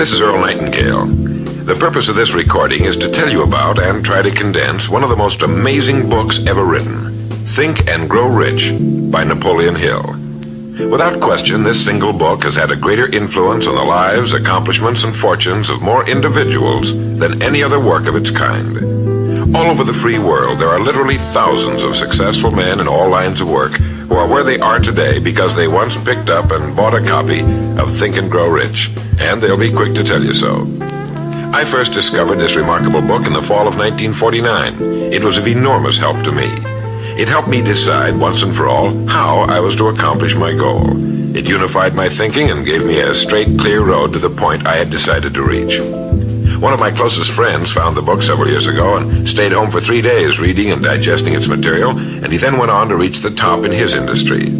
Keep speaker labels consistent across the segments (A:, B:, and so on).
A: This is Earl Nightingale. The purpose of this recording is to tell you about and try to condense one of the most amazing books ever written, Think and Grow Rich by Napoleon Hill. Without question, this single book has had a greater influence on the lives, accomplishments, and fortunes of more individuals than any other work of its kind. All over the free world, there are literally thousands of successful men in all lines of work who are where they are today because they once picked up and bought a copy of Think and Grow Rich, and they'll be quick to tell you so. I first discovered this remarkable book in the fall of 1949. It was of enormous help to me. It helped me decide once and for all how I was to accomplish my goal. It unified my thinking and gave me a straight, clear road to the point I had decided to reach. One of my closest friends found the book several years ago and stayed home for 3 days reading and digesting its material, and he then went on to reach the top in his industry.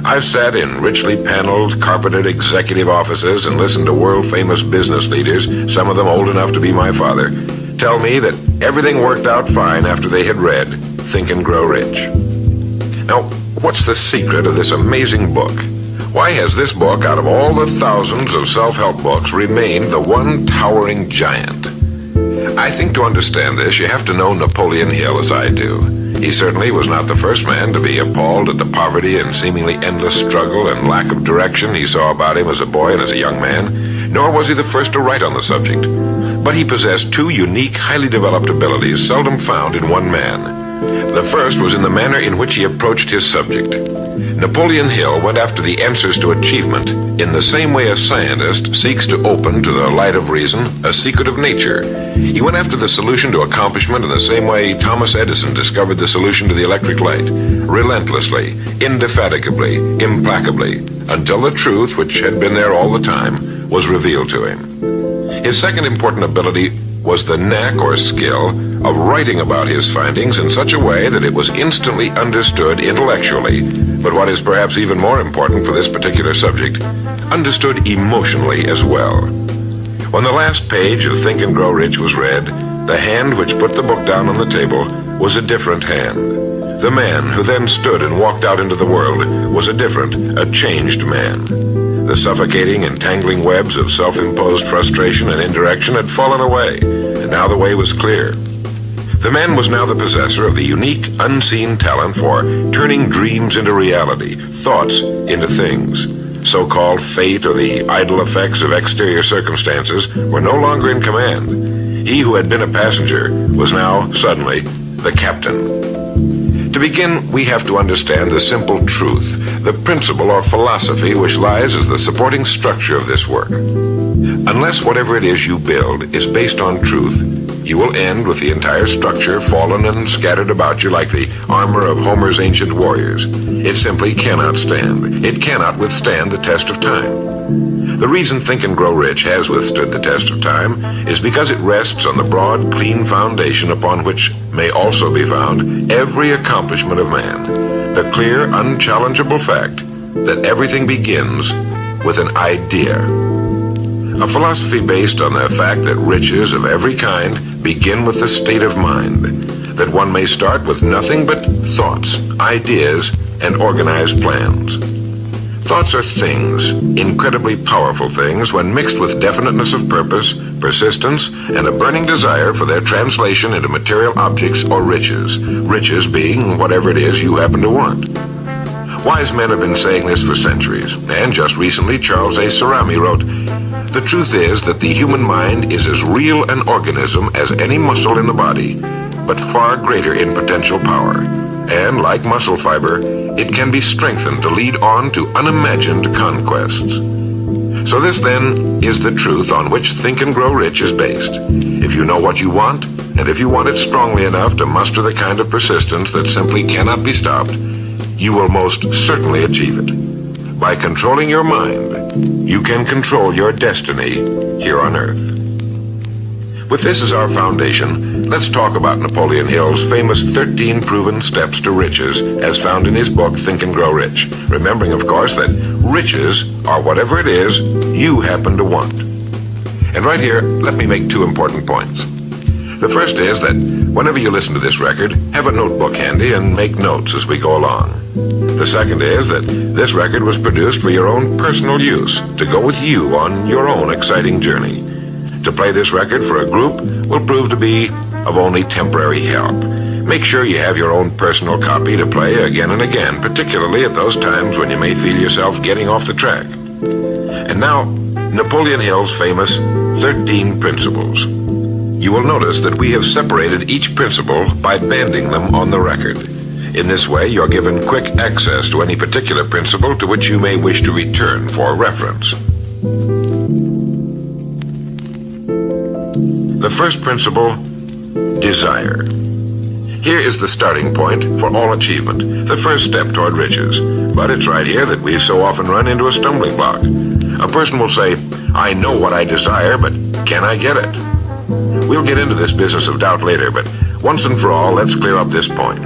A: I've sat in richly paneled, carpeted executive offices and listened to world-famous business leaders, some of them old enough to be my father, tell me that everything worked out fine after they had read Think and Grow Rich. Now, what's the secret of this amazing book? Why has this book, out of all the thousands of self-help books, remained the one towering giant? I think to understand this, you have to know Napoleon Hill as I do. He certainly was not the first man to be appalled at the poverty and seemingly endless struggle and lack of direction he saw about him as a boy and as a young man, nor was he the first to write on the subject. But he possessed two unique, highly developed abilities seldom found in one man. The first was in the manner in which he approached his subject. Napoleon Hill went after the answers to achievement in the same way a scientist seeks to open to the light of reason a secret of nature. He went after the solution to accomplishment in the same way Thomas Edison discovered the solution to the electric light, relentlessly, indefatigably, implacably, until the truth, which had been there all the time, was revealed to him. His second important ability was the knack or skill of writing about his findings in such a way that it was instantly understood intellectually, but what is perhaps even more important for this particular subject, understood emotionally as well. When the last page of Think and Grow Rich was read, the hand which put the book down on the table was a different hand. The man who then stood and walked out into the world was a different, a changed man. The suffocating, entangling webs of self-imposed frustration and indirection had fallen away, and now the way was clear. The man was now the possessor of the unique, unseen talent for turning dreams into reality, thoughts into things. So-called fate or the idle effects of exterior circumstances were no longer in command. He who had been a passenger was now, suddenly, the captain. To begin, we have to understand the simple truth, the principle or philosophy which lies as the supporting structure of this work. Unless whatever it is you build is based on truth, you will end with the entire structure fallen and scattered about you like the armor of Homer's ancient warriors. It simply cannot stand. It cannot withstand the test of time. The reason Think and Grow Rich has withstood the test of time is because it rests on the broad, clean foundation upon which may also be found every accomplishment of man. The clear, unchallengeable fact that everything begins with an idea. A philosophy based on the fact that riches of every kind begin with the state of mind, that one may start with nothing but thoughts, ideas, and organized plans. Thoughts are things, incredibly powerful things, when mixed with definiteness of purpose, persistence, and a burning desire for their translation into material objects or riches, riches being whatever it is you happen to want. Wise men have been saying this for centuries, and just recently Charles A. Cerami wrote, "The truth is that the human mind is as real an organism as any muscle in the body, but far greater in potential power. And like muscle fiber, it can be strengthened to lead on to unimagined conquests." So this then is the truth on which Think and Grow Rich is based. If you know what you want, and if you want it strongly enough to muster the kind of persistence that simply cannot be stopped, you will most certainly achieve it. By controlling your mind, you can control your destiny here on Earth. With this as our foundation, let's talk about Napoleon Hill's famous 13 proven steps to riches as found in his book Think and Grow Rich, remembering, of course, that riches are whatever it is you happen to want. And right here, let me make two important points. The first is that whenever you listen to this record, have a notebook handy and make notes as we go along. The second is that this record was produced for your own personal use, to go with you on your own exciting journey. To play this record for a group will prove to be of only temporary help. Make sure you have your own personal copy to play again and again, particularly at those times when you may feel yourself getting off the track. And now, Napoleon Hill's famous 13 Principles. You will notice that we have separated each principle by banding them on the record. In this way, you're given quick access to any particular principle to which you may wish to return for reference. The first principle, desire. Here is the starting point for all achievement, the first step toward riches. But it's right here that we so often run into a stumbling block. A person will say, I know what I desire, but can I get it? We'll get into this business of doubt later, but once and for all, let's clear up this point.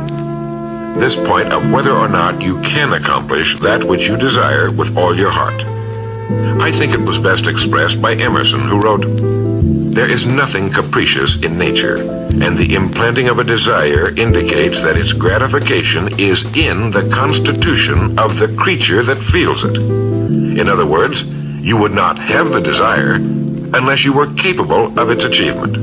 A: This point of whether or not you can accomplish that which you desire with all your heart. I think it was best expressed by Emerson, who wrote, there is nothing capricious in nature, and the implanting of a desire indicates that its gratification is in the constitution of the creature that feels it. In other words, you would not have the desire unless you were capable of its achievement.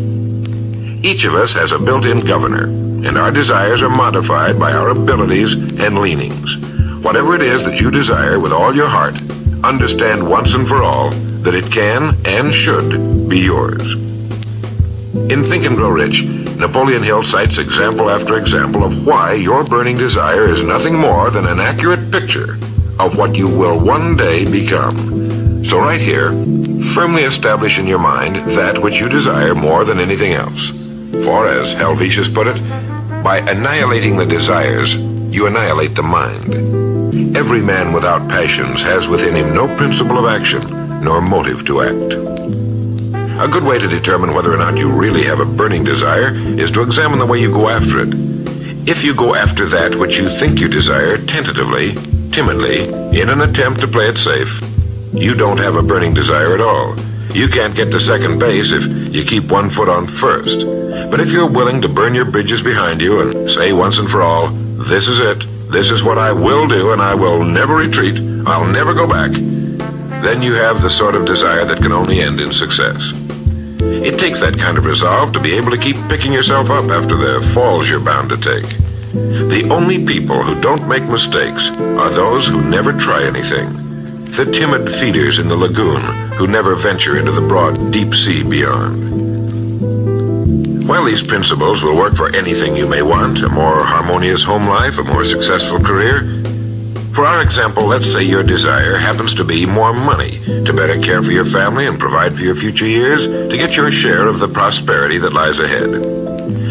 A: Each of us has a built-in governor, and our desires are modified by our abilities and leanings. Whatever it is that you desire with all your heart, understand once and for all that it can and should be yours. In Think and Grow Rich, Napoleon Hill cites example after example of why your burning desire is nothing more than an accurate picture of what you will one day become. So right here, firmly establish in your mind that which you desire more than anything else. For, as Helvetius put it, by annihilating the desires, you annihilate the mind. Every man without passions has within him no principle of action, nor motive to act. A good way to determine whether or not you really have a burning desire is to examine the way you go after it. If you go after that which you think you desire tentatively, timidly, in an attempt to play it safe, you don't have a burning desire at all. You can't get to second base if you keep one foot on first. But if you're willing to burn your bridges behind you and say once and for all, this is it, this is what I will do, and I will never retreat, I'll never go back, then you have the sort of desire that can only end in success. It takes that kind of resolve to be able to keep picking yourself up after the falls you're bound to take. The only people who don't make mistakes are those who never try anything. The timid feeders in the lagoon who never venture into the broad deep sea beyond. While these principles will work for anything you may want, a more harmonious home life, a more successful career, for our example, let's say your desire happens to be more money, to better care for your family and provide for your future years, to get your share of the prosperity that lies ahead.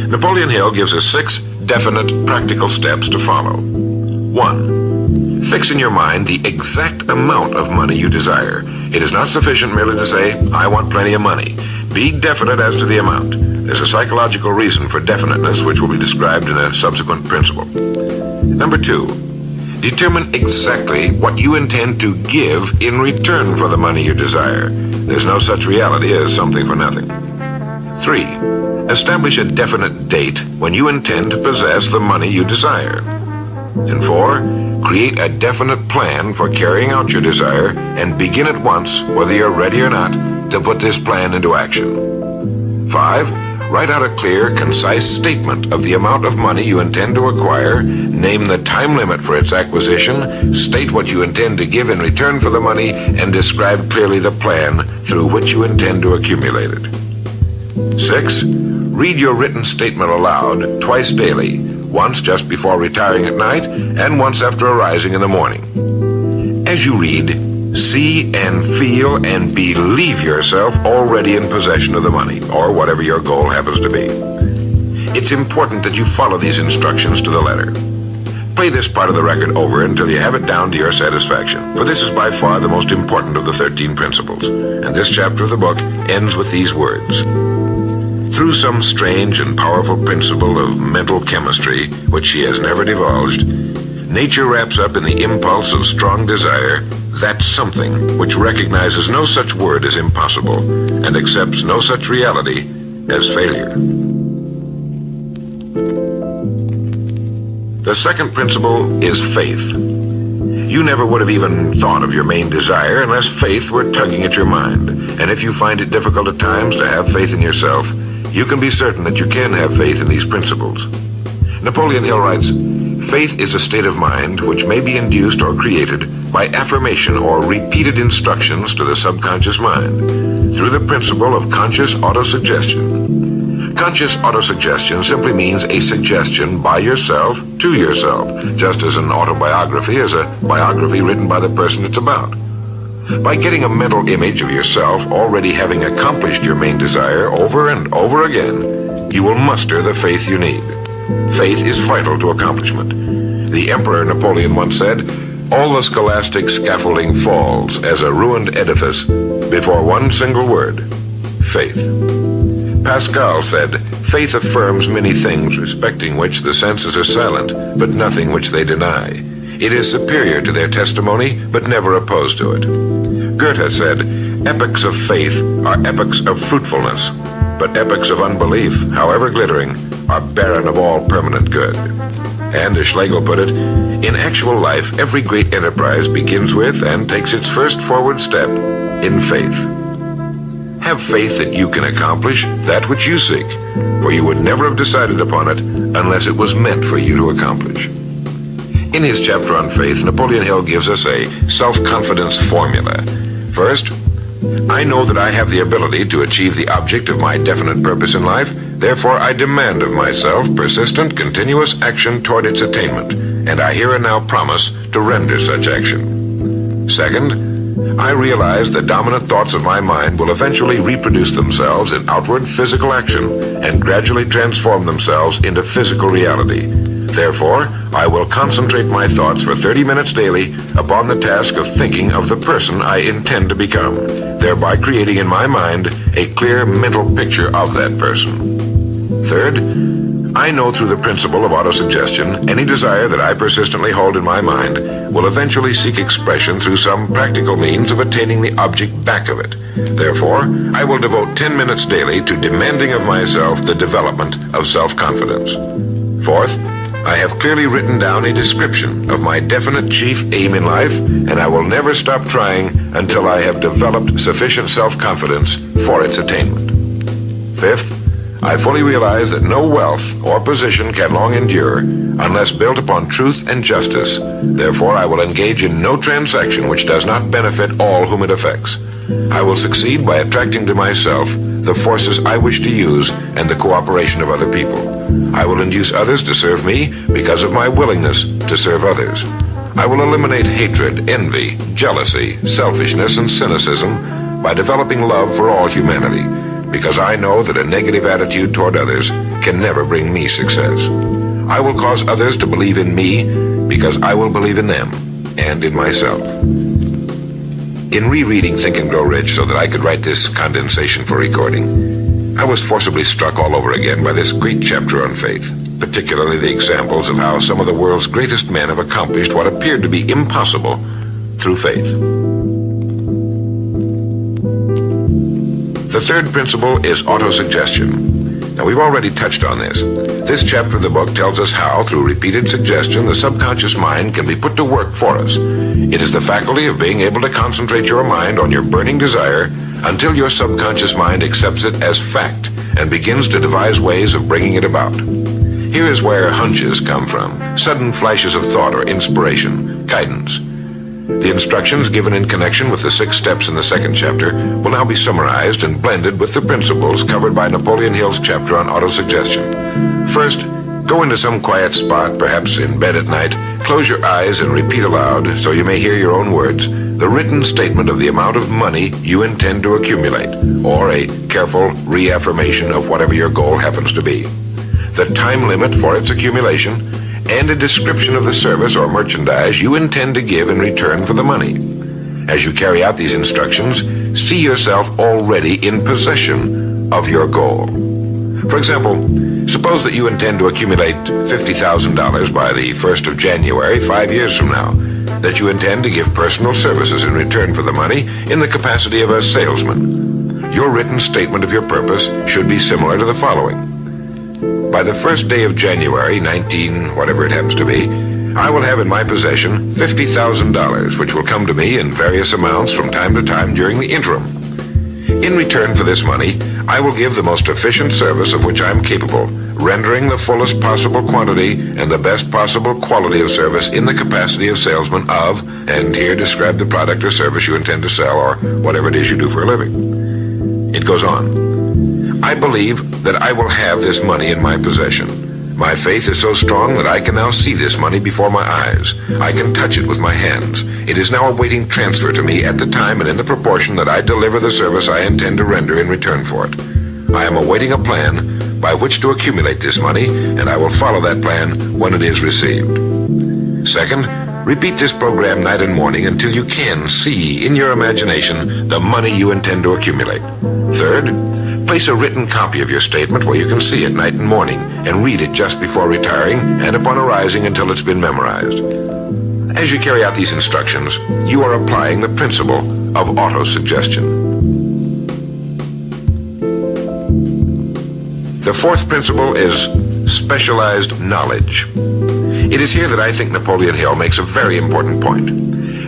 A: Napoleon Hill gives us 6 definite, practical steps to follow. 1. Fix in your mind the exact amount of money you desire. It is not sufficient merely to say, I want plenty of money. Be definite as to the amount. There's a psychological reason for definiteness, which will be described in a subsequent principle. Number 2. Determine exactly what you intend to give in return for the money you desire. There's no such reality as something for nothing. 3. Establish a definite date when you intend to possess the money you desire. And 4. Create a definite plan for carrying out your desire and begin at once, whether you're ready or not, to put this plan into action. 5. Write out a clear, concise statement of the amount of money you intend to acquire, name the time limit for its acquisition, state what you intend to give in return for the money, and describe clearly the plan through which you intend to accumulate it. 6. Read your written statement aloud twice daily, once just before retiring at night, and once after arising in the morning. As you read, see and feel and believe yourself already in possession of the money, or whatever your goal happens to be. It's important that you follow these instructions to the letter. Play this part of the record over until you have it down to your satisfaction, for this is by far the most important of the 13 principles, and this chapter of the book ends with these words. Through some strange and powerful principle of mental chemistry, which she has never divulged, nature wraps up in the impulse of strong desire that something which recognizes no such word as impossible and accepts no such reality as failure. The second principle is faith. You never would have even thought of your main desire unless faith were tugging at your mind. And if you find it difficult at times to have faith in yourself, you can be certain that you can have faith in these principles. Napoleon Hill writes, "Faith is a state of mind which may be induced or created by affirmation or repeated instructions to the subconscious mind through the principle of conscious autosuggestion." Conscious autosuggestion simply means a suggestion by yourself to yourself, just as an autobiography is a biography written by the person it's about. By getting a mental image of yourself already having accomplished your main desire over and over again, you will muster the faith you need. Faith is vital to accomplishment. The Emperor Napoleon once said, "All the scholastic scaffolding falls as a ruined edifice before one single word, faith." Pascal said, "Faith affirms many things respecting which the senses are silent, but nothing which they deny. It is superior to their testimony, but never opposed to it." Goethe said, "Epochs of faith are epochs of fruitfulness, but epochs of unbelief, however glittering, are barren of all permanent good." And as Schlegel put it, "In actual life, every great enterprise begins with and takes its first forward step in faith." Have faith that you can accomplish that which you seek, for you would never have decided upon it unless it was meant for you to accomplish. In his chapter on faith, Napoleon Hill gives us a self-confidence formula. First, I know that I have the ability to achieve the object of my definite purpose in life, therefore I demand of myself persistent, continuous action toward its attainment, and I here and now promise to render such action. Second, I realize the dominant thoughts of my mind will eventually reproduce themselves in outward physical action and gradually transform themselves into physical reality. Therefore, I will concentrate my thoughts for 30 minutes daily upon the task of thinking of the person I intend to become, thereby creating in my mind a clear mental picture of that person. Third, I know through the principle of autosuggestion, any desire that I persistently hold in my mind will eventually seek expression through some practical means of attaining the object back of it. Therefore, I will devote 10 minutes daily to demanding of myself the development of self-confidence. Fourth, I have clearly written down a description of my definite chief aim in life, and I will never stop trying until I have developed sufficient self-confidence for its attainment. Fifth, I fully realize that no wealth or position can long endure unless built upon truth and justice. Therefore, I will engage in no transaction which does not benefit all whom it affects. I will succeed by attracting to myself the forces I wish to use and the cooperation of other people. I will induce others to serve me because of my willingness to serve others. I will eliminate hatred, envy, jealousy, selfishness, and cynicism by developing love for all humanity, because I know that a negative attitude toward others can never bring me success. I will cause others to believe in me because I will believe in them and in myself. In rereading Think and Grow Rich so that I could write this condensation for recording, I was forcibly struck all over again by this great chapter on faith, particularly the examples of how some of the world's greatest men have accomplished what appeared to be impossible through faith. The third principle is autosuggestion. Now, we've already touched on this. This chapter of the book tells us how, through repeated suggestion, the subconscious mind can be put to work for us. It is the faculty of being able to concentrate your mind on your burning desire until your subconscious mind accepts it as fact and begins to devise ways of bringing it about. Here is where hunches come from, sudden flashes of thought or inspiration, guidance. The instructions given in connection with the 6 steps in the second chapter will now be summarized and blended with the principles covered by Napoleon Hill's chapter on autosuggestion. First, go into some quiet spot, perhaps in bed at night, close your eyes and repeat aloud, so you may hear your own words, the written statement of the amount of money you intend to accumulate, or a careful reaffirmation of whatever your goal happens to be, the time limit for its accumulation, and a description of the service or merchandise you intend to give in return for the money. As you carry out these instructions, see yourself already in possession of your goal. For example, suppose that you intend to accumulate $50,000 by the 1st of January, 5 years from now, that you intend to give personal services in return for the money in the capacity of a salesman. Your written statement of your purpose should be similar to the following. By the first day of January, 19, whatever it happens to be, I will have in my possession $50,000, which will come to me in various amounts from time to time during the interim. In return for this money, I will give the most efficient service of which I am capable, rendering the fullest possible quantity and the best possible quality of service in the capacity of salesman of, and here describe the product or service you intend to sell or whatever it is you do for a living. It goes on. I believe that I will have this money in my possession. My faith is so strong that I can now see this money before my eyes. I can touch it with my hands. It is now awaiting transfer to me at the time and in the proportion that I deliver the service I intend to render in return for it. I am awaiting a plan by which to accumulate this money, and I will follow that plan when it is received. Second, repeat this program night and morning until you can see in your imagination the money you intend to accumulate. Third, place a written copy of your statement where you can see it night and morning and read it just before retiring and upon arising until it's been memorized. As you carry out these instructions, you are applying the principle of autosuggestion. The fourth principle is specialized knowledge. It is here that I think Napoleon Hill makes a very important point.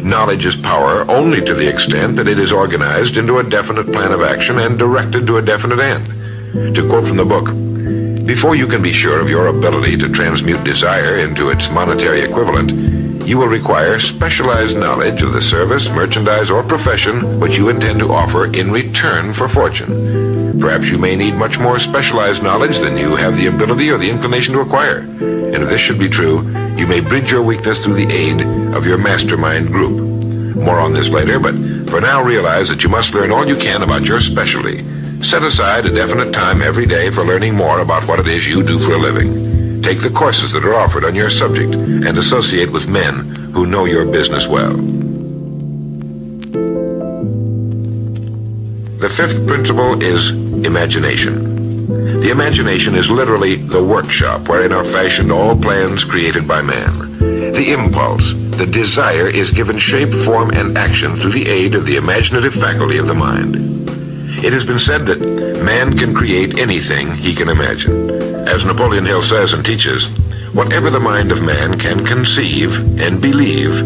A: Knowledge is power only to the extent that it is organized into a definite plan of action and directed to a definite end. To quote from the book, before you can be sure of your ability to transmute desire into its monetary equivalent, you will require specialized knowledge of the service, merchandise, or profession which you intend to offer in return for fortune. Perhaps you may need much more specialized knowledge than you have the ability or the inclination to acquire. And if this should be true, you may bridge your weakness through the aid of your mastermind group. More on this later, but for now realize that you must learn all you can about your specialty. Set aside a definite time every day for learning more about what it is you do for a living. Take the courses that are offered on your subject and associate with men who know your business well. The fifth principle is imagination. The imagination is literally the workshop wherein are fashioned all plans created by man. The impulse, the desire, is given shape, form, and action through the aid of the imaginative faculty of the mind. It has been said that man can create anything he can imagine. As Napoleon Hill says and teaches, whatever the mind of man can conceive and believe,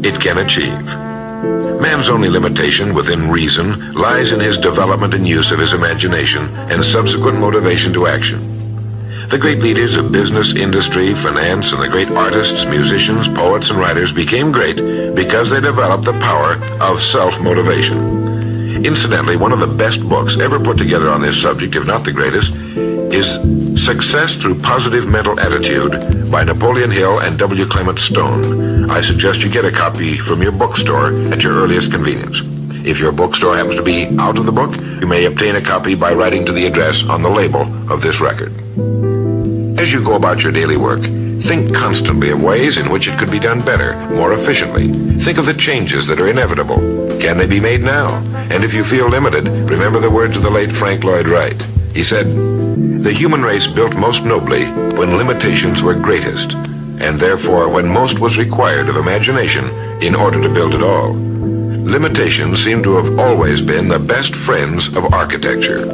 A: it can achieve. Man's only limitation within reason lies in his development and use of his imagination and subsequent motivation to action. The great leaders of business, industry, finance, and the great artists, musicians, poets, and writers became great because they developed the power of self-motivation. Incidentally, one of the best books ever put together on this subject, if not the greatest, is Success Through Positive Mental Attitude by Napoleon Hill and W. Clement Stone. I suggest you get a copy from your bookstore at your earliest convenience. If your bookstore happens to be out of the book, you may obtain a copy by writing to the address on the label of this record. As you go about your daily work, think constantly of ways in which it could be done better, more efficiently. Think of the changes that are inevitable. Can they be made now? And if you feel limited, remember the words of the late Frank Lloyd Wright. He said, "The human race built most nobly when limitations were greatest, and therefore when most was required of imagination in order to build it all. Limitations seem to have always been the best friends of architecture."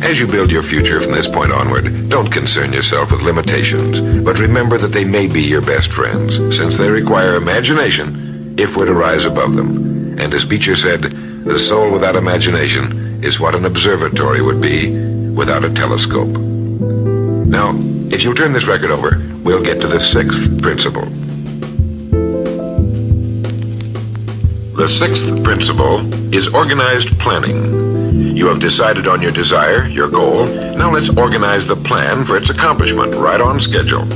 A: As you build your future from this point onward, don't concern yourself with limitations, but remember that they may be your best friends, since they require imagination if we're to rise above them. And as Beecher said, the soul without imagination is what an observatory would be without a telescope. Now, if you'll turn this record over, we'll get to the sixth principle. The sixth principle is organized planning. You have decided on your desire, your goal. Now let's organize the plan for its accomplishment right on schedule.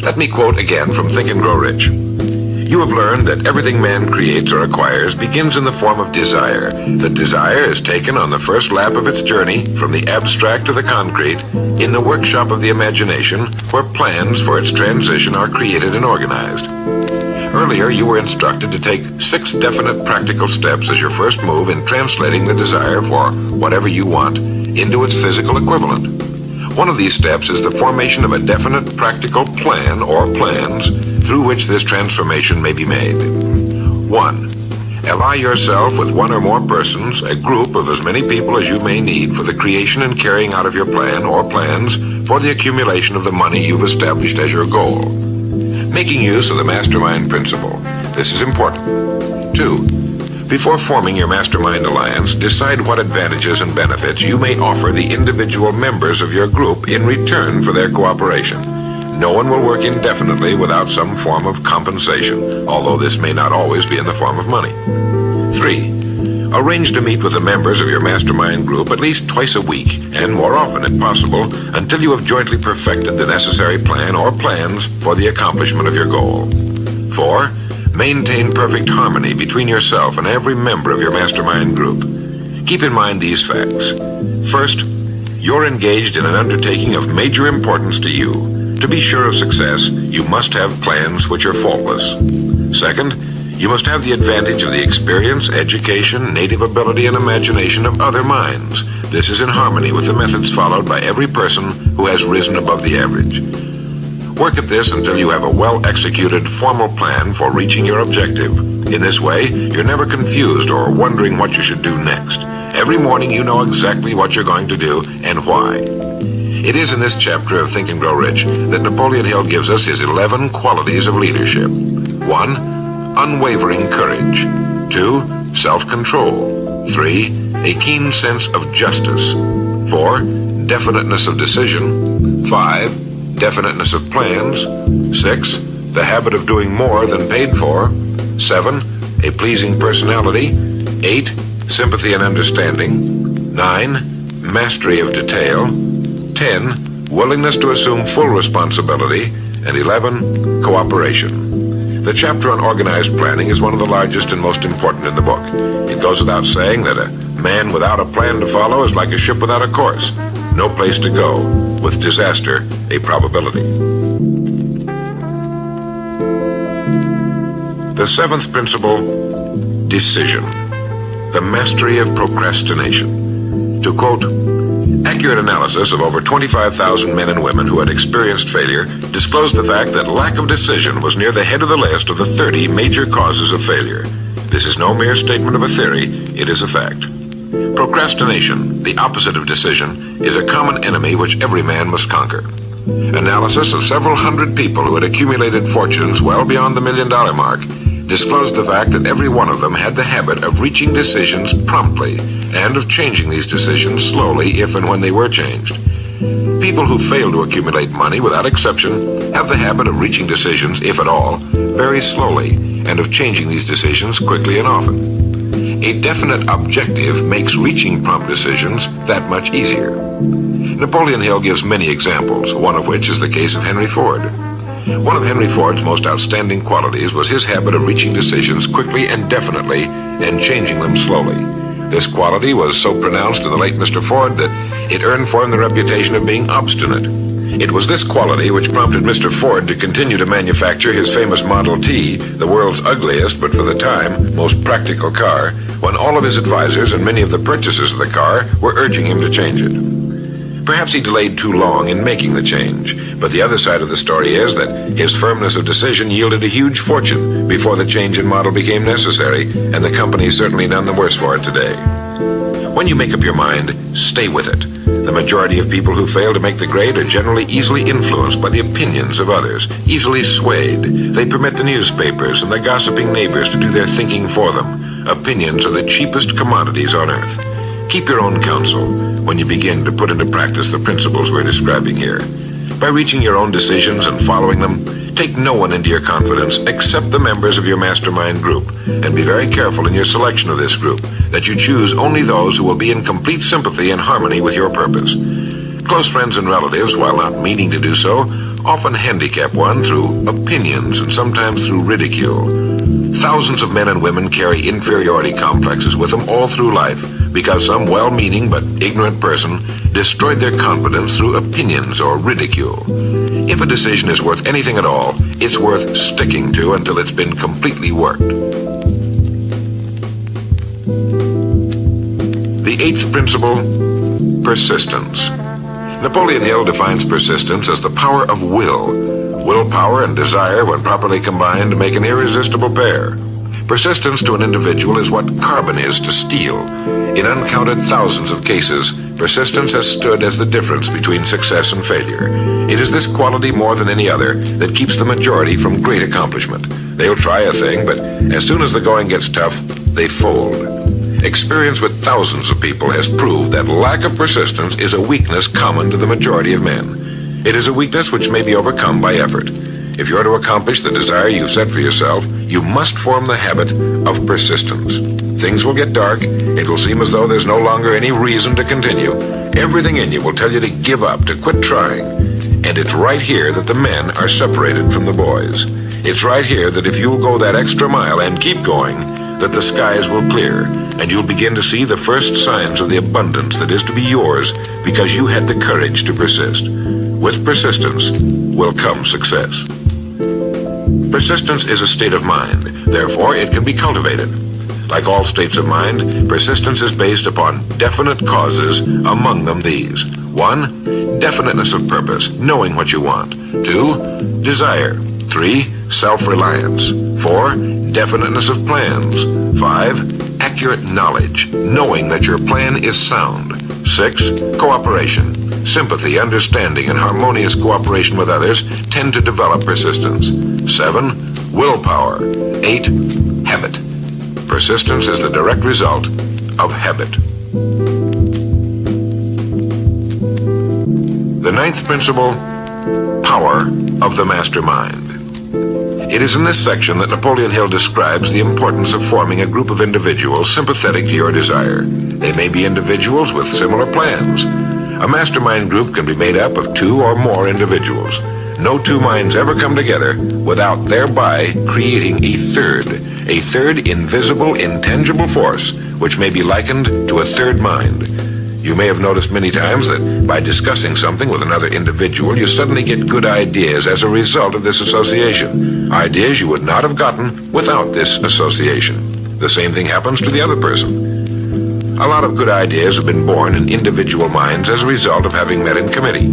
A: Let me quote again from Think and Grow Rich. You have learned that everything man creates or acquires begins in the form of desire. The desire is taken on the first lap of its journey from the abstract to the concrete in the workshop of the imagination, where plans for its transition are created and organized. Earlier, you were instructed to take 6 definite practical steps as your first move in translating the desire for whatever you want into its physical equivalent. One of these steps is the formation of a definite practical plan or plans through which this transformation may be made. 1. Ally yourself with one or more persons, a group of as many people as you may need for the creation and carrying out of your plan or plans for the accumulation of the money you've established as your goal. Making use of the mastermind principle. This is important. 2. Before forming your mastermind alliance, decide what advantages and benefits you may offer the individual members of your group in return for their cooperation. No one will work indefinitely without some form of compensation, although this may not always be in the form of money. 3. Arrange to meet with the members of your mastermind group at least twice a week, and more often if possible, until you have jointly perfected the necessary plan or plans for the accomplishment of your goal. 4. Maintain perfect harmony between yourself and every member of your mastermind group. Keep in mind these facts. First, you're engaged in an undertaking of major importance to you. To be sure of success, you must have plans which are faultless. Second, you must have the advantage of the experience, education, native ability, and imagination of other minds. This is in harmony with the methods followed by every person who has risen above the average. Work at this until you have a well-executed, formal plan for reaching your objective. In this way, you're never confused or wondering what you should do next. Every morning you know exactly what you're going to do and why. It is in this chapter of Think and Grow Rich that Napoleon Hill gives us his 11 qualities of leadership. 1. Unwavering courage. 2. Self-control. 3. A keen sense of justice. 4. Definiteness of decision. 5. Definiteness of plans. 6. The habit of doing more than paid for. 7. A pleasing personality. 8. Sympathy and understanding. 9. Mastery of detail. 10. Willingness to assume full responsibility. And 11. Cooperation. The chapter on organized planning is one of the largest and most important in the book. It goes without saying that a man without a plan to follow is like a ship without a course. No place to go, with disaster a probability. The 7th principle, decision. The mastery of procrastination. To quote, accurate analysis of over 25,000 men and women who had experienced failure disclosed the fact that lack of decision was near the head of the list of the 30 major causes of failure. This is no mere statement of a theory, it is a fact. Procrastination, the opposite of decision, is a common enemy which every man must conquer. Analysis of several hundred people who had accumulated fortunes well beyond the $1 million mark disclosed the fact that every one of them had the habit of reaching decisions promptly and of changing these decisions slowly if and when they were changed. People who fail to accumulate money without exception have the habit of reaching decisions, if at all, very slowly and of changing these decisions quickly and often. A definite objective makes reaching prompt decisions that much easier. Napoleon Hill gives many examples, one of which is the case of Henry Ford. One of Henry Ford's most outstanding qualities was his habit of reaching decisions quickly and definitely and changing them slowly. This quality was so pronounced to the late Mr. Ford that it earned for him the reputation of being obstinate. It was this quality which prompted Mr. Ford to continue to manufacture his famous Model T, the world's ugliest but for the time most practical car, when all of his advisors and many of the purchasers of the car were urging him to change it. Perhaps he delayed too long in making the change, but the other side of the story is that his firmness of decision yielded a huge fortune before the change in model became necessary, and the company is certainly none the worse for it today. When you make up your mind, stay with it. The majority of people who fail to make the grade are generally easily influenced by the opinions of others, easily swayed. They permit the newspapers and the gossiping neighbors to do their thinking for them. Opinions are the cheapest commodities on earth. Keep your own counsel when you begin to put into practice the principles we're describing here. By reaching your own decisions and following them, take no one into your confidence except the members of your mastermind group, and be very careful in your selection of this group, that you choose only those who will be in complete sympathy and harmony with your purpose. Close friends and relatives, while not meaning to do so, often handicap one through opinions and sometimes through ridicule. Thousands of men and women carry inferiority complexes with them all through life because some well-meaning but ignorant person destroyed their confidence through opinions or ridicule. If a decision is worth anything at all, it's worth sticking to until it's been completely worked. The 8th principle, persistence. Napoleon Hill defines persistence as the power of will. Willpower and desire, when properly combined, make an irresistible pair. Persistence to an individual is what carbon is to steel. In uncounted thousands of cases, persistence has stood as the difference between success and failure. It is this quality more than any other that keeps the majority from great accomplishment. They'll try a thing, but as soon as the going gets tough, they fold. Experience with thousands of people has proved that lack of persistence is a weakness common to the majority of men. It is a weakness which may be overcome by effort. If you're to accomplish the desire you've set for yourself, you must form the habit of persistence. Things will get dark. It will seem as though there's no longer any reason to continue. Everything in you will tell you to give up, to quit trying. And it's right here that the men are separated from the boys. It's right here that if you'll go that extra mile and keep going, that the skies will clear, and you'll begin to see the first signs of the abundance that is to be yours because you had the courage to persist. With persistence will come success. Persistence is a state of mind. Therefore, it can be cultivated. Like all states of mind, persistence is based upon definite causes, among them these. 1. Definiteness of purpose, knowing what you want. 2. Desire. 3. Self-reliance. 4. Definiteness of plans. 5. Accurate knowledge, knowing that your plan is sound. 6. Cooperation. Sympathy, understanding, and harmonious cooperation with others tend to develop persistence. 7. Willpower. 8. Habit. Persistence is the direct result of habit. The ninth principle, power of the mastermind. It is in this section that Napoleon Hill describes the importance of forming a group of individuals sympathetic to your desire. They may be individuals with similar plans. A mastermind group can be made up of 2 or more individuals. No 2 minds ever come together without thereby creating a third invisible, intangible force, which may be likened to a third mind. You may have noticed many times that by discussing something with another individual, you suddenly get good ideas as a result of this association. Ideas you would not have gotten without this association. The same thing happens to the other person. A lot of good ideas have been born in individual minds as a result of having met in committee.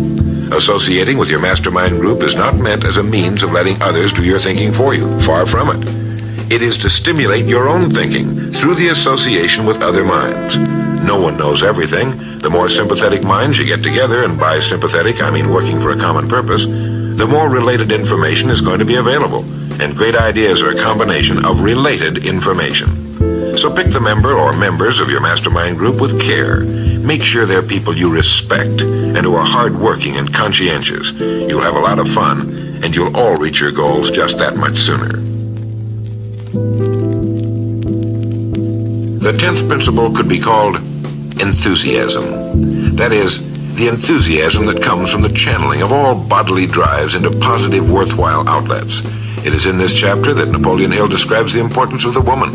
A: Associating with your mastermind group is not meant as a means of letting others do your thinking for you. Far from it. It is to stimulate your own thinking through the association with other minds. No one knows everything. The more sympathetic minds you get together, and by sympathetic I mean working for a common purpose, the more related information is going to be available. And great ideas are a combination of related information. So pick the member or members of your mastermind group with care. Make sure they're people you respect and who are hardworking and conscientious. You'll have a lot of fun, and you'll all reach your goals just that much sooner. The 10th principle could be called enthusiasm. That is, the enthusiasm that comes from the channeling of all bodily drives into positive, worthwhile outlets. It is in this chapter that Napoleon Hill describes the importance of the woman,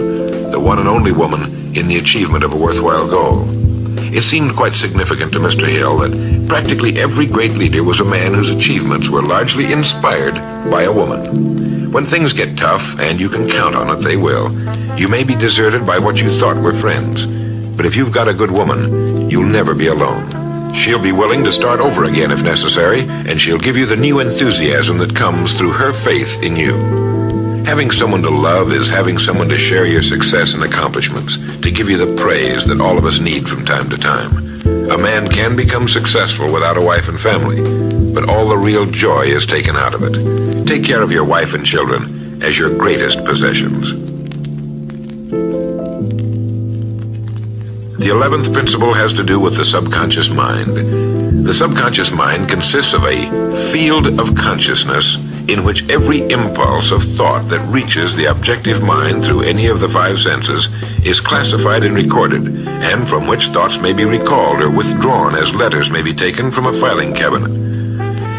A: the one and only woman, in the achievement of a worthwhile goal. It seemed quite significant to Mr. Hill that practically every great leader was a man whose achievements were largely inspired by a woman. When things get tough, and you can count on it, they will, you may be deserted by what you thought were friends. But if you've got a good woman, you'll never be alone. She'll be willing to start over again if necessary, and she'll give you the new enthusiasm that comes through her faith in you. Having someone to love is having someone to share your success and accomplishments, to give you the praise that all of us need from time to time. A man can become successful without a wife and family, but all the real joy is taken out of it. Take care of your wife and children as your greatest possessions. The 11th principle has to do with the subconscious mind. The subconscious mind consists of a field of consciousness in which every impulse of thought that reaches the objective mind through any of the 5 senses is classified and recorded, and from which thoughts may be recalled or withdrawn as letters may be taken from a filing cabinet.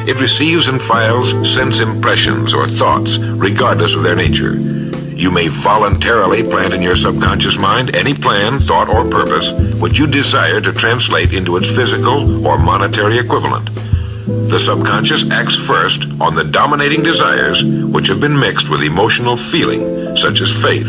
A: It receives and files sense impressions or thoughts regardless of their nature. You may voluntarily plant in your subconscious mind any plan, thought, or purpose which you desire to translate into its physical or monetary equivalent. The subconscious acts first on the dominating desires which have been mixed with emotional feeling, such as faith.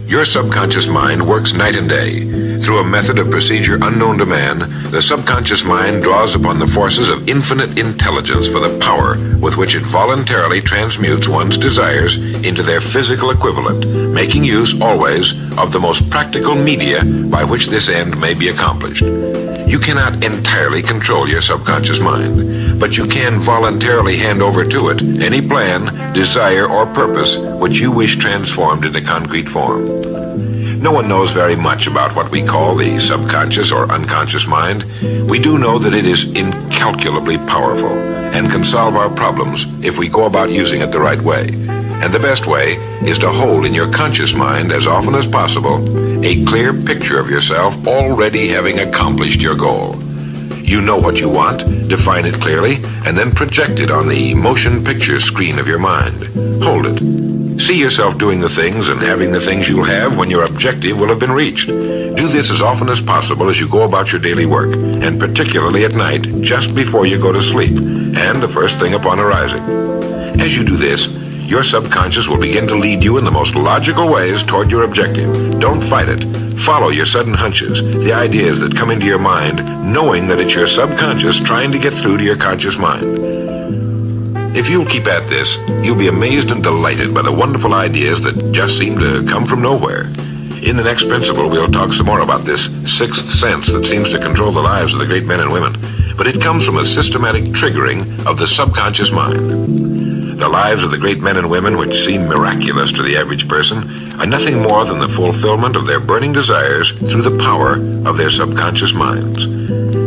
A: Your subconscious mind works night and day. Through a method of procedure unknown to man, the subconscious mind draws upon the forces of infinite intelligence for the power with which it voluntarily transmutes one's desires into their physical equivalent, making use always of the most practical media by which this end may be accomplished. You cannot entirely control your subconscious mind, but you can voluntarily hand over to it any plan, desire, or purpose which you wish transformed into concrete form. No one knows very much about what we call the subconscious or unconscious mind. We do know that it is incalculably powerful and can solve our problems if we go about using it the right way. And the best way is to hold in your conscious mind as often as possible a clear picture of yourself already having accomplished your goal. You know what you want, define it clearly, and then project it on the motion picture screen of your mind. Hold it. See yourself doing the things and having the things you'll have when your objective will have been reached. Do this as often as possible as you go about your daily work, and particularly at night, just before you go to sleep, and the first thing upon arising. As you do this, your subconscious will begin to lead you in the most logical ways toward your objective. Don't fight it. Follow your sudden hunches, the ideas that come into your mind, knowing that it's your subconscious trying to get through to your conscious mind. If you'll keep at this, you'll be amazed and delighted by the wonderful ideas that just seem to come from nowhere. In the next principle, we'll talk some more about this sixth sense that seems to control the lives of the great men and women, but it comes from a systematic triggering of the subconscious mind. The lives of the great men and women, which seem miraculous to the average person, are nothing more than the fulfillment of their burning desires through the power of their subconscious minds.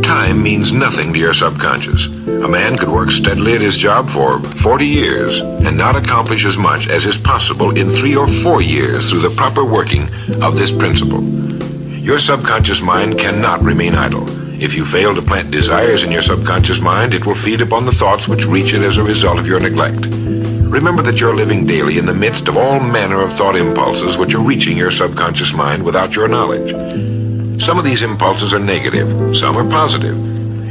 A: Time means nothing to your subconscious. A man could work steadily at his job for 40 years and not accomplish as much as is possible in 3 or 4 years through the proper working of this principle. Your subconscious mind cannot remain idle. If you fail to plant desires in your subconscious mind, it will feed upon the thoughts which reach it as a result of your neglect. Remember that you're living daily in the midst of all manner of thought impulses which are reaching your subconscious mind without your knowledge. Some of these impulses are negative, some are positive.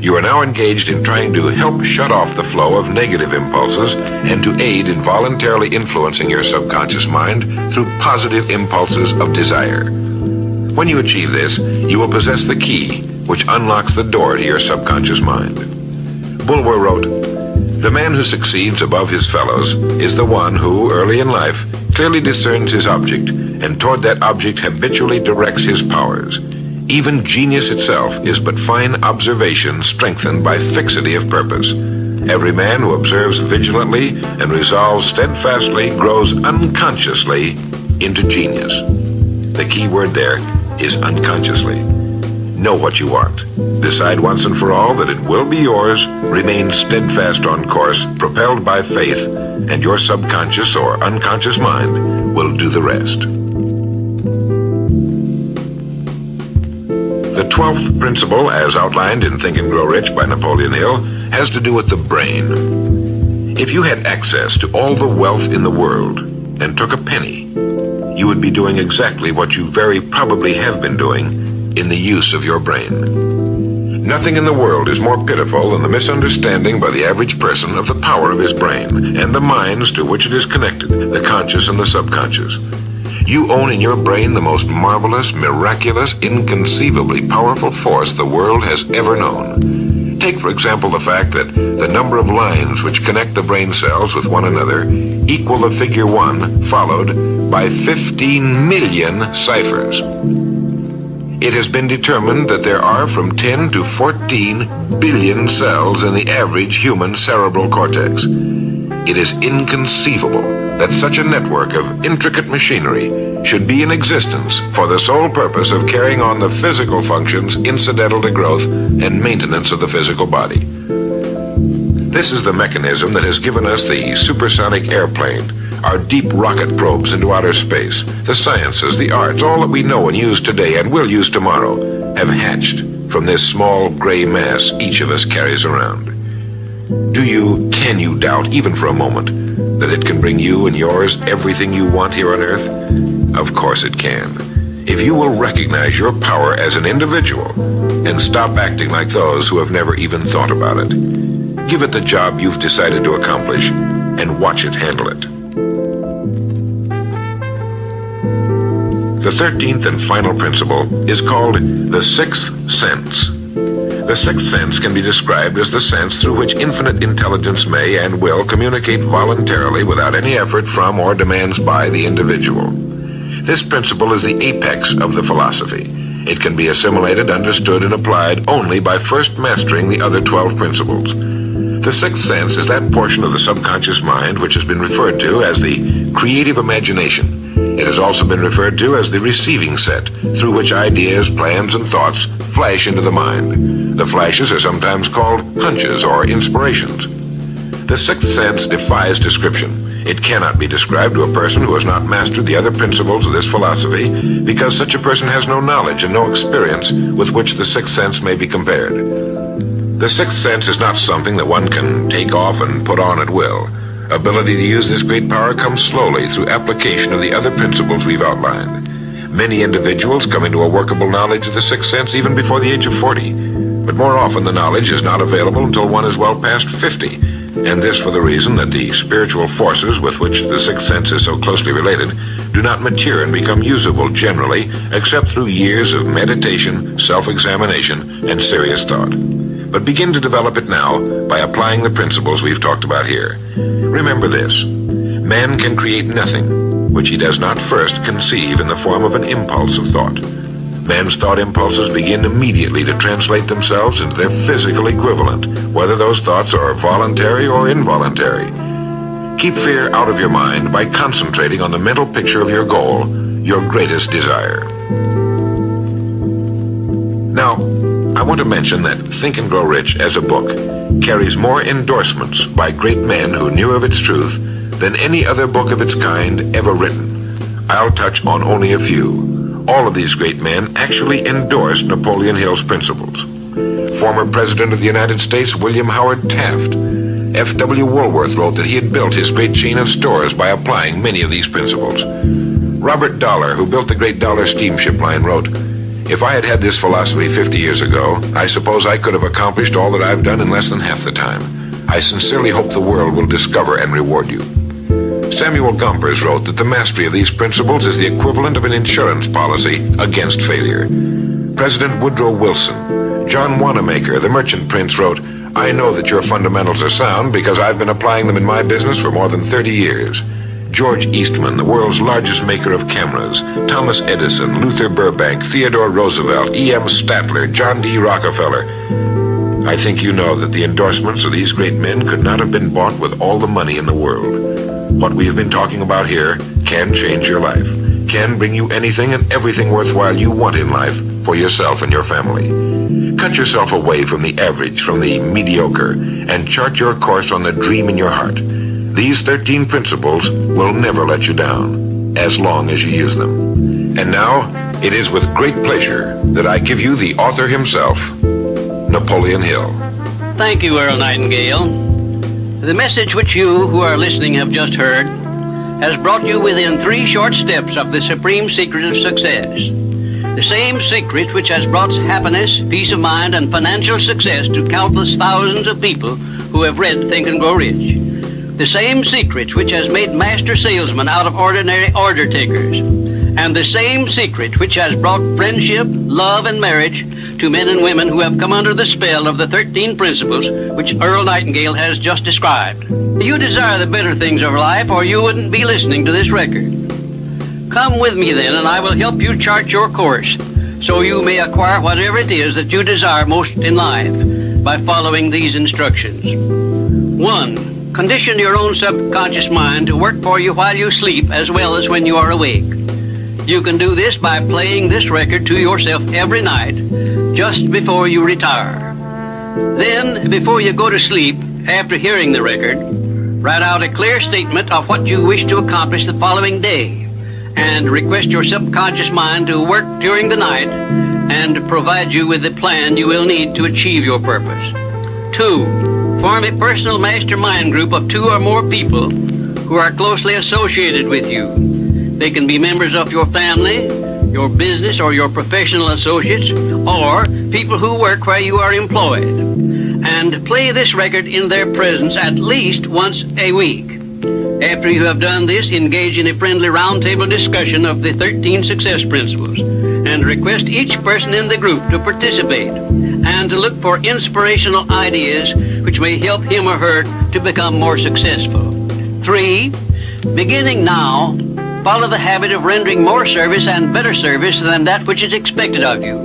A: You are now engaged in trying to help shut off the flow of negative impulses and to aid in voluntarily influencing your subconscious mind through positive impulses of desire. When you achieve this, you will possess the key which unlocks the door to your subconscious mind. Bulwer wrote, "The man who succeeds above his fellows is the one who, early in life, clearly discerns his object and toward that object habitually directs his powers. Even genius itself is but fine observation strengthened by fixity of purpose. Every man who observes vigilantly and resolves steadfastly grows unconsciously into genius." The key word there is unconsciously. Know what you want. Decide once and for all that it will be yours. Remain steadfast on course, propelled by faith, and your subconscious or unconscious mind will do the rest. The 12th principle, as outlined in Think and Grow Rich by Napoleon Hill, has to do with the brain. If you had access to all the wealth in the world and took a penny, you would be doing exactly what you very probably have been doing in the use of your brain. Nothing in the world is more pitiful than the misunderstanding by the average person of the power of his brain and the minds to which it is connected, the conscious and the subconscious. You own in your brain the most marvelous, miraculous, inconceivably powerful force the world has ever known. Take, for example, the fact that the number of lines which connect the brain cells with one another equal the figure 1 followed by 15 million ciphers. It has been determined that there are from 10 to 14 billion cells in the average human cerebral cortex. It is inconceivable that such a network of intricate machinery should be in existence for the sole purpose of carrying on the physical functions incidental to growth and maintenance of the physical body. This is the mechanism that has given us the supersonic airplane, our deep rocket probes into outer space, the sciences, the arts, all that we know and use today and will use tomorrow, have hatched from this small gray mass each of us carries around. Can you doubt, even for a moment, that it can bring you and yours everything you want here on Earth? Of course it can. If you will recognize your power as an individual and stop acting like those who have never even thought about it. Give it the job you've decided to accomplish and watch it handle it. The 13th and final principle is called the sixth sense. The sixth sense can be described as the sense through which infinite intelligence may and will communicate voluntarily without any effort from or demands by the individual. This principle is the apex of the philosophy. It can be assimilated, understood, and applied only by first mastering the other 12 principles. The sixth sense is that portion of the subconscious mind which has been referred to as the creative imagination. It has also been referred to as the receiving set, through which ideas, plans, and thoughts flash into the mind. The flashes are sometimes called hunches or inspirations. The sixth sense defies description. It cannot be described to a person who has not mastered the other principles of this philosophy, because such a person has no knowledge and no experience with which the sixth sense may be compared. The sixth sense is not something that one can take off and put on at will. Ability to use this great power comes slowly through application of the other principles we've outlined. Many individuals come into a workable knowledge of the sixth sense even before the age of 40, but more often the knowledge is not available until one is well past 50, and this for the reason that the spiritual forces with which the sixth sense is so closely related do not mature and become usable generally except through years of meditation, self-examination, and serious thought. But begin to develop it now by applying the principles we've talked about here. Remember this: man can create nothing which he does not first conceive in the form of an impulse of thought. Man's thought impulses begin immediately to translate themselves into their physical equivalent, whether those thoughts are voluntary or involuntary. Keep fear out of your mind by concentrating on the mental picture of your goal, your greatest desire. Now, I want to mention that Think and Grow Rich as a book carries more endorsements by great men who knew of its truth than any other book of its kind ever written. I'll touch on only a few. All of these great men actually endorsed Napoleon Hill's principles. Former President of the United States William Howard Taft, F.W. Woolworth wrote that he had built his great chain of stores by applying many of these principles. Robert Dollar, who built the great Dollar steamship line, wrote, "If I had had this philosophy 50 years ago, I suppose I could have accomplished all that I've done in less than half the time. I sincerely hope the world will discover and reward you." Samuel Gompers wrote that the mastery of these principles is the equivalent of an insurance policy against failure. President Woodrow Wilson, John Wanamaker, the merchant prince, wrote, "I know that your fundamentals are sound because I've been applying them in my business for more than 30 years. George Eastman, the world's largest maker of cameras, Thomas Edison, Luther Burbank, Theodore Roosevelt, E.M. Statler, John D. Rockefeller. I think you know that the endorsements of these great men could not have been bought with all the money in the world. What we have been talking about here can change your life, can bring you anything and everything worthwhile you want in life for yourself and your family. Cut yourself away from the average, from the mediocre, and chart your course on the dream in your heart. These 13 principles will never let you down, as long as you use them. And now, it is with great pleasure that I give you the author himself, Napoleon Hill.
B: Thank you, Earl Nightingale. The message which you who are listening have just heard has brought you within 3 short steps of the supreme secret of success. The same secret which has brought happiness, peace of mind, and financial success to countless thousands of people who have read Think and Grow Rich. The same secret which has made master salesmen out of ordinary order takers. And the same secret which has brought friendship, love, and marriage to men and women who have come under the spell of the 13 principles which Earl Nightingale has just described. You desire the better things of life, or you wouldn't be listening to this record. Come with me then, and I will help you chart your course so you may acquire whatever it is that you desire most in life by following these instructions. 1. Condition your own subconscious mind to work for you while you sleep as well as when you are awake. You can do this by playing this record to yourself every night, just before you retire. Then, before you go to sleep, after hearing the record, write out a clear statement of what you wish to accomplish the following day, and request your subconscious mind to work during the night and provide you with the plan you will need to achieve your purpose. 2. Form a personal mastermind group of 2 or more people who are closely associated with you. They can be members of your family, your business, or your professional associates, or people who work where you are employed. And play this record in their presence at least once a week. After you have done this, engage in a friendly roundtable discussion of the 13 success principles and request each person in the group to participate and to look for inspirational ideas which may help him or her to become more successful. 3. Beginning now, follow the habit of rendering more service and better service than that which is expected of you,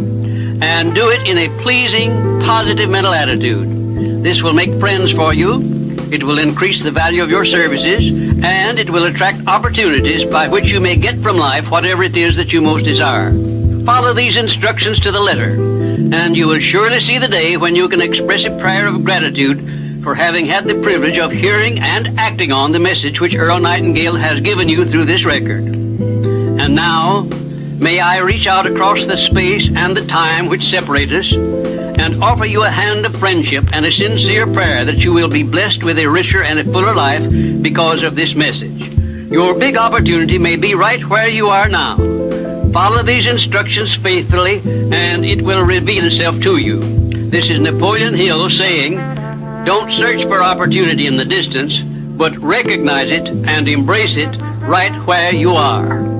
B: and do it in a pleasing, positive mental attitude. This will make friends for you, it will increase the value of your services, and it will attract opportunities by which you may get from life whatever it is that you most desire. Follow these instructions to the letter, and you will surely see the day when you can express a prayer of gratitude for having had the privilege of hearing and acting on the message which Earl Nightingale has given you through this record. And now, may I reach out across the space and the time which separate us and offer you a hand of friendship and a sincere prayer that you will be blessed with a richer and a fuller life because of this message. Your big opportunity may be right where you are now. Follow these instructions faithfully, and it will reveal itself to you. This is Napoleon Hill saying, don't search for opportunity in the distance, but recognize it and embrace it right where you are.